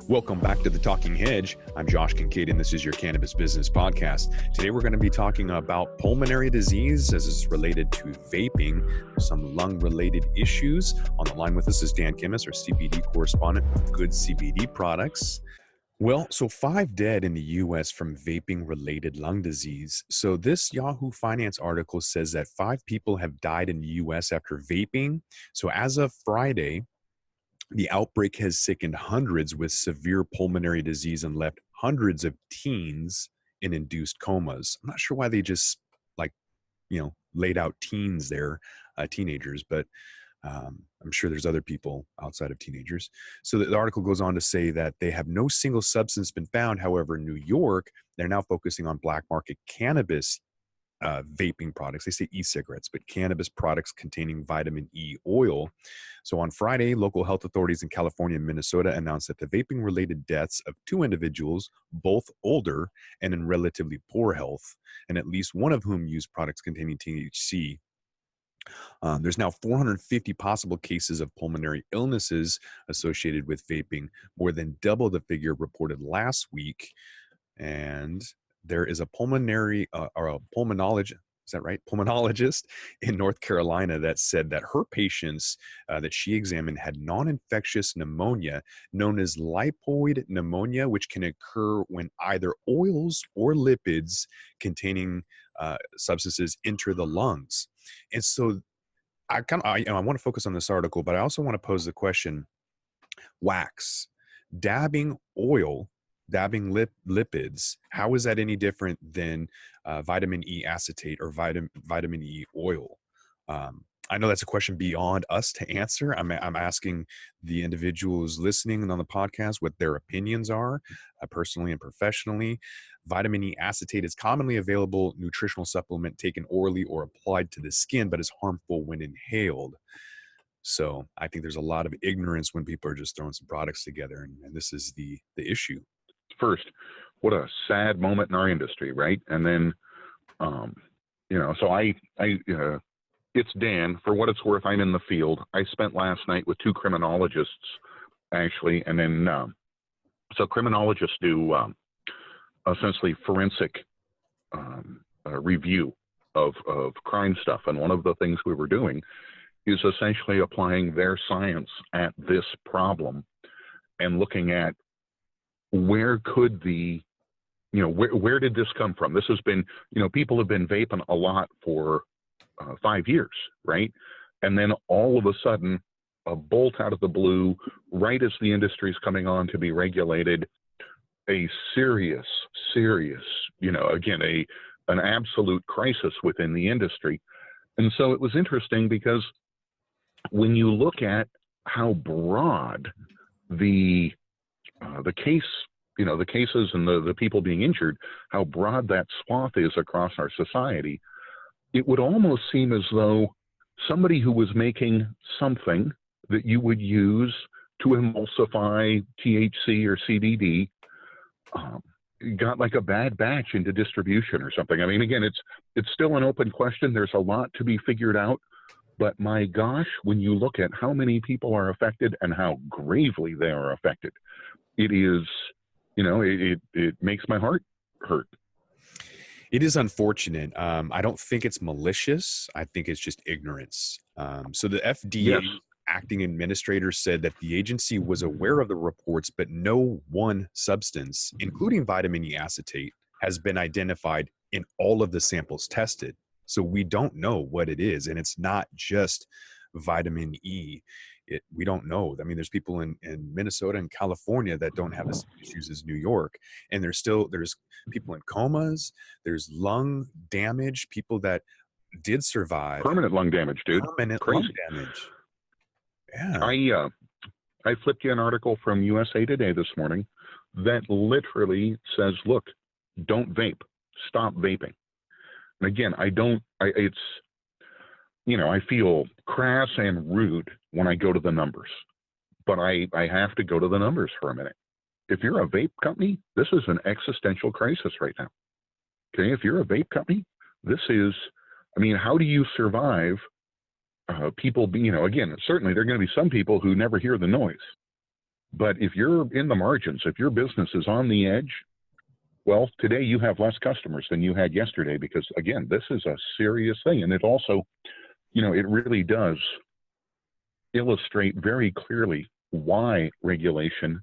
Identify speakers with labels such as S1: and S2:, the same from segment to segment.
S1: Welcome back to the Talking Hedge. I'm Josh Kincaid, and this is your Cannabis Business Podcast. Today, we're going to be talking about pulmonary disease as it's related to vaping, some lung-related issues. On the line with us is Dan Kimmis, our CBD correspondent for Good CBD Products. Well, so 5 dead in the U.S. from vaping-related lung disease. So this Yahoo Finance article says that 5 people have died in the U.S. after vaping. So as of Friday, the outbreak has sickened hundreds with severe pulmonary disease and left hundreds of teens in induced comas. I'm not sure why they just laid out teens there, teenagers, but I'm sure there's other people outside of teenagers. So the article goes on to say that they have no single substance been found. However, in New York, they're now focusing on black market cannabis vaping products. They say e-cigarettes, but cannabis products containing vitamin E oil. So on Friday, local health authorities in California and Minnesota announced that the vaping-related deaths of 2 individuals, both older and in relatively poor health, and at least one of whom used products containing THC. There's now 450 possible cases of pulmonary illnesses associated with vaping, more than double the figure reported last week. And there is a pulmonologist, is that right? Pulmonologist in North Carolina that said that her patients that she examined had non-infectious pneumonia known as lipoid pneumonia, which can occur when either oils or lipids containing substances enter the lungs. And so I want to focus on this article, but I also want to pose the question: wax, dabbing oil, dabbing lipids, how is that any different than vitamin E acetate or vitamin E oil? I know that's a question beyond us to answer. I'm asking the individuals listening on the podcast what their opinions are, personally and professionally. Vitamin E acetate is commonly available nutritional supplement taken orally or applied to the skin, but is harmful when inhaled. So I think there's a lot of ignorance when people are just throwing some products together, and this is the issue.
S2: First, what a sad moment in our industry, right? And then, so it's Dan. For what it's worth, I'm in the field. I spent last night with 2 criminologists, actually, and then, so criminologists do essentially forensic review of crime stuff. And one of the things we were doing is essentially applying their science at this problem and looking at where could where did this come from? This has been, people have been vaping a lot for 5 years, right? And then all of a sudden, a bolt out of the blue, right as the industry is coming on to be regulated, a serious, again, an absolute crisis within the industry. And so it was interesting because when you look at how broad the case, the cases and the people being injured, how broad that swath is across our society, it would almost seem as though somebody who was making something that you would use to emulsify THC or CBD got like a bad batch into distribution or something. I mean, again, it's still an open question. There's a lot to be figured out. But my gosh, when you look at how many people are affected and how gravely they are affected, it is, it makes my heart hurt.
S1: It is unfortunate. I don't think it's malicious. I think it's just ignorance. So the FDA acting administrator said that the agency was aware of the reports, but no one substance, including vitamin E acetate, has been identified in all of the samples tested. So we don't know what it is, and it's not just vitamin E. We don't know. I mean, there's people in Minnesota and California that don't have the same issues as New York, and there's people in comas. There's lung damage. People that did survive.
S2: Permanent lung damage, dude.
S1: Permanent
S2: Crazy.
S1: lung damage. Yeah.
S2: I flipped you an article from USA Today this morning that literally says, "Look, don't vape. Stop vaping." And again, I feel crass and rude when I go to the numbers, but I have to go to the numbers for a minute. If you're a vape company, this is an existential crisis right now. Okay, if you're a vape company, this is, how do you survive people, again, certainly there are going to be some people who never hear the noise. But if you're in the margins, if your business is on the edge, well, today you have less customers than you had yesterday because, again, this is a serious thing. And it also, it really does illustrate very clearly why regulation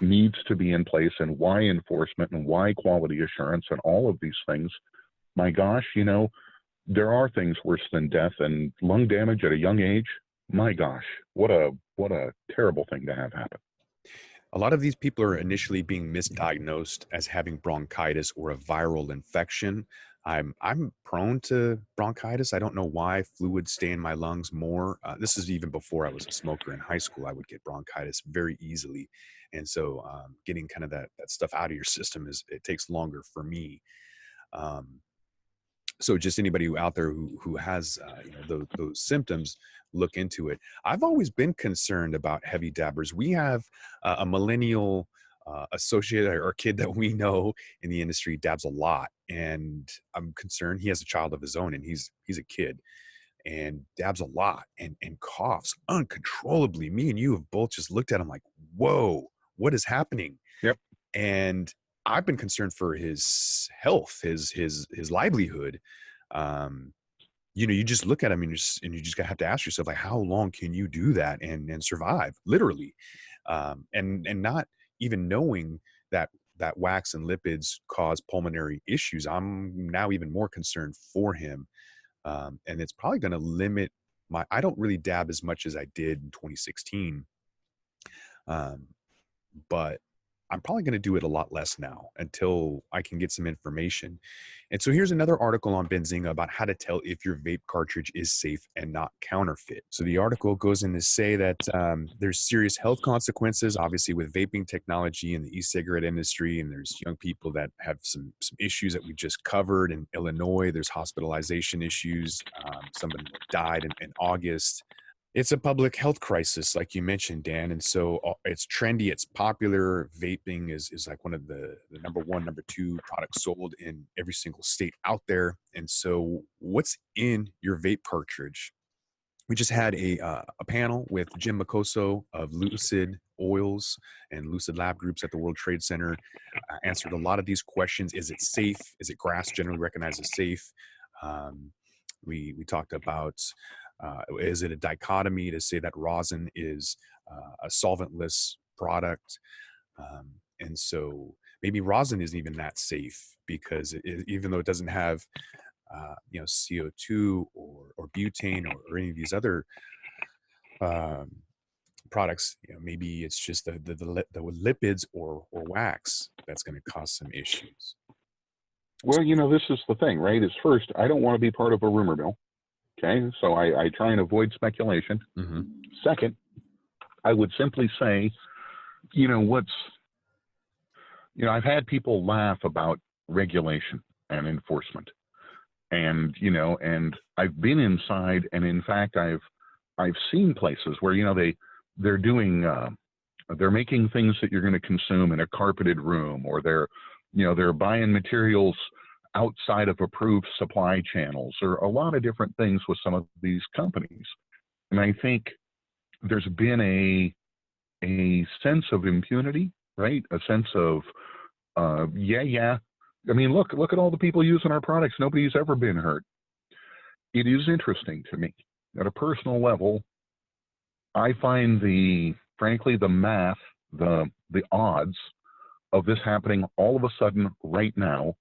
S2: needs to be in place and why enforcement and why quality assurance and all of these things. My gosh, there are things worse than death, and lung damage at a young age. My gosh, what a terrible thing to have happen.
S1: A lot of these people are initially being misdiagnosed as having bronchitis or a viral infection. I'm prone to bronchitis. I don't know why. Fluids stay in my lungs more. This is even before I was a smoker in high school. I would get bronchitis very easily, and so getting kind of that stuff out of your system it takes longer for me. So just anybody out there who has those symptoms, look into it. I've always been concerned about heavy dabbers. We have a millennial associate or kid that we know in the industry dabs a lot, and I'm concerned. He has a child of his own, and he's a kid and dabs a lot and coughs uncontrollably. Me and you have both just looked at him like, whoa, what is happening?
S2: Yep.
S1: And I've been concerned for his health, his livelihood. You just look at him and you just have to ask yourself, like, how long can you do that and survive, literally? And not even knowing that wax and lipids cause pulmonary issues. I'm now even more concerned for him. And it's probably going to limit I don't really dab as much as I did in 2016. But I'm probably going to do it a lot less now until I can get some information. And so here's another article on Benzinga about how to tell if your vape cartridge is safe and not counterfeit. So the article goes in to say that there's serious health consequences, obviously, with vaping technology in the e-cigarette industry. And there's young people that have some issues that we just covered. In Illinois, there's hospitalization issues. Somebody died in August. It's a public health crisis, like you mentioned, Dan. And so it's trendy. It's popular. Vaping is like one of the number one, number two products sold in every single state out there. And so what's in your vape cartridge? We just had a panel with Jim Macoso of Lucid Oils and Lucid Lab Groups at the World Trade Center. Answered a lot of these questions. Is it safe? Is it GRAS generally recognized as safe? We talked about, is it a dichotomy to say that rosin is a solventless product? And so maybe rosin isn't even that safe because even though it doesn't have CO2 or butane or any of these other products, maybe it's just the lipids or wax that's going to cause some issues.
S2: Well, this is the thing, right? Is first, I don't want to be part of a rumor mill. Okay, so I try and avoid speculation.
S1: Mm-hmm.
S2: Second, I would simply say, I've had people laugh about regulation and enforcement, and and I've been inside, and in fact, I've seen places where they're doing they're making things that you're going to consume in a carpeted room, or they're buying materials outside of approved supply channels, or a lot of different things with some of these companies. And I think there's been a sense of impunity, right? A sense of, yeah. I mean, look at all the people using our products. Nobody's ever been hurt. It is interesting to me at a personal level. I find frankly, the math, the odds of this happening all of a sudden right now.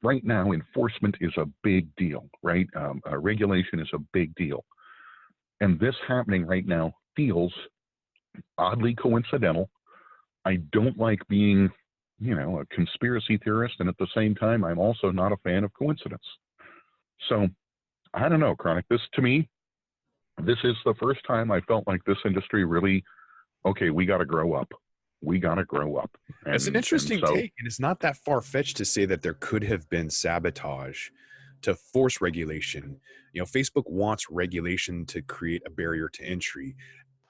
S2: Right now, enforcement is a big deal, right? Regulation is a big deal. And this happening right now feels oddly coincidental. I don't like being, a conspiracy theorist, and at the same time, I'm also not a fan of coincidence. So, I don't know, Chronic. To me, this is the first time I felt like this industry really, okay, we got to grow up. We got to grow up.
S1: It's an interesting take, and it's not that far-fetched to say that there could have been sabotage to force regulation. Facebook wants regulation to create a barrier to entry.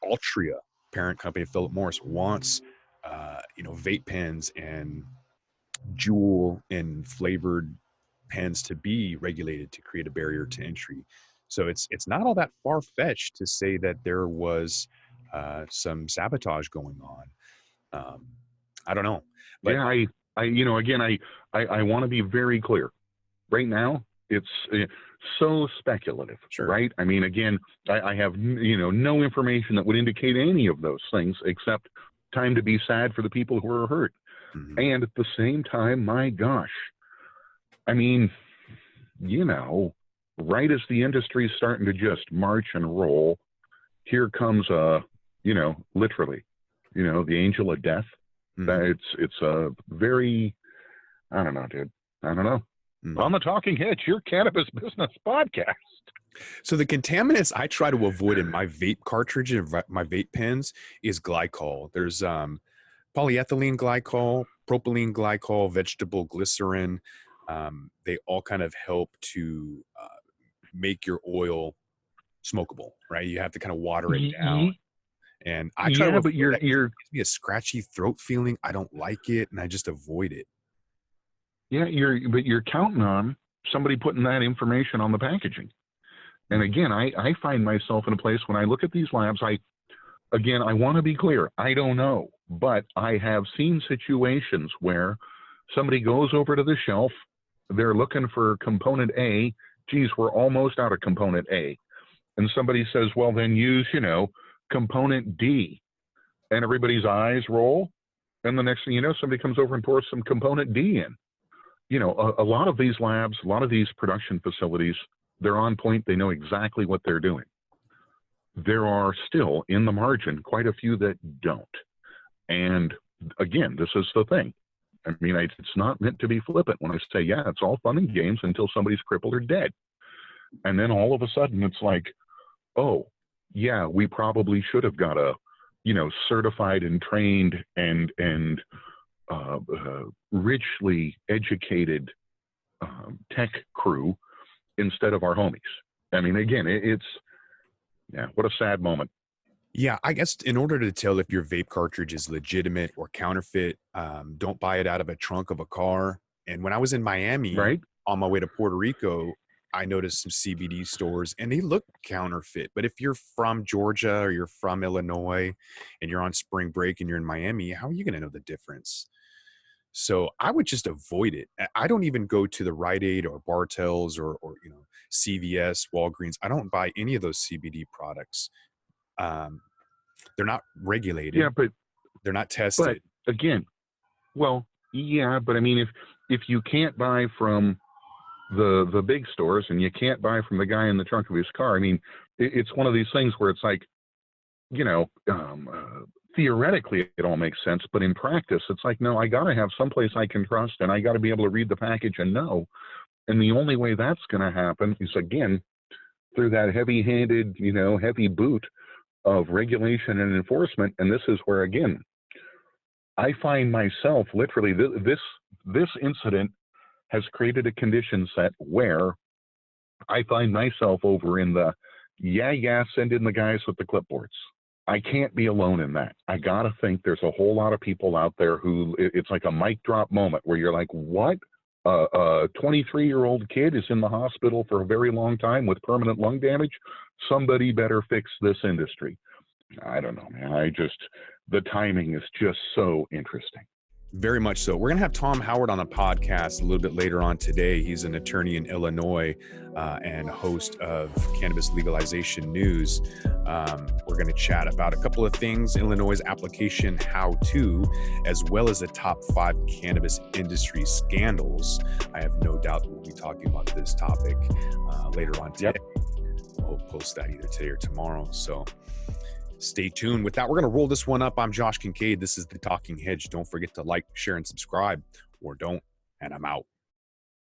S1: Altria, parent company of Philip Morris, wants vape pens and Juul and flavored pens to be regulated to create a barrier to entry. So it's not all that far-fetched to say that there was some sabotage going on. I don't know, but
S2: Yeah, again, I want to be very clear. Right now, it's so speculative,
S1: sure.
S2: right? I mean, again, I have, no information that would indicate any of those things except time to be sad for the people who are hurt.
S1: Mm-hmm.
S2: And at the same time, my gosh, I mean, right as the industry is starting to just march and roll, here comes literally, the angel of death.
S1: Mm-hmm.
S2: It's a very, I don't know, dude. I don't know.
S1: Mm-hmm.
S2: On the Talking Hedge, your cannabis business podcast.
S1: So the contaminants I try to avoid in my vape cartridge and my vape pens is glycol. There's polyethylene glycol, propylene glycol, vegetable glycerin. They all kind of help to make your oil smokable, right? You have to kind of water it down. And I try to,
S2: but you're
S1: it gives me a scratchy throat feeling. I don't like it, and I just avoid it.
S2: Yeah, you're counting on somebody putting that information on the packaging. And again, I find myself in a place when I look at these labs, I want to be clear. I don't know, but I have seen situations where somebody goes over to the shelf, they're looking for component A. Geez, we're almost out of component A. And somebody says, well, then use, component D. And everybody's eyes roll. And the next thing you know, somebody comes over and pours some component D in. A lot of these labs, a lot of these production facilities, they're on point. They know exactly what they're doing. There are still, in the margin, quite a few that don't. And again, this is the thing. I mean, it's not meant to be flippant when I say, yeah, it's all fun and games until somebody's crippled or dead. And then all of a sudden it's like, oh, yeah, we probably should have got a, certified and trained and richly educated tech crew instead of our homies. I mean, again, what a sad moment.
S1: Yeah, I guess in order to tell if your vape cartridge is legitimate or counterfeit, don't buy it out of a trunk of a car. And when I was in Miami,
S2: right,
S1: on my way to Puerto Rico, I noticed some CBD stores and they look counterfeit. But if you're from Georgia or you're from Illinois and you're on spring break and you're in Miami, how are you going to know the difference? So I would just avoid it. I don't even go to the Rite Aid or Bartell's or CVS, Walgreens. I don't buy any of those CBD products. They're not regulated.
S2: Yeah, but
S1: they're not tested.
S2: But again, well, yeah, but I mean, if you can't buy from the big stores and you can't buy from the guy in the trunk of his car, I mean, it's one of these things where it's like, theoretically it all makes sense, but in practice, it's like, no, I got to have someplace I can trust, and I got to be able to read the package and know. And the only way that's going to happen is, again, through that heavy-handed, heavy boot of regulation and enforcement. And this is where, again, I find myself literally, this incident has created a condition set where I find myself over in the, send in the guys with the clipboards. I can't be alone in that. I got to think there's a whole lot of people out there who, it's like a mic drop moment where you're like, what? A 23-year-old kid is in the hospital for a very long time with permanent lung damage. Somebody better fix this industry. I don't know, man. The timing is just so interesting.
S1: Very much so. We're going to have Tom Howard on the podcast a little bit later on today. He's an attorney in Illinois and host of Cannabis Legalization News. We're going to chat about a couple of things, Illinois' application how-to, as well as the top 5 cannabis industry scandals. I have no doubt we'll be talking about this topic later on today. Yep. We'll post that either today or tomorrow. So stay tuned. With that, we're going to roll this one up. I'm Josh Kincaid. This is The Talking Hedge. Don't forget to like, share, and subscribe, or don't, and I'm out.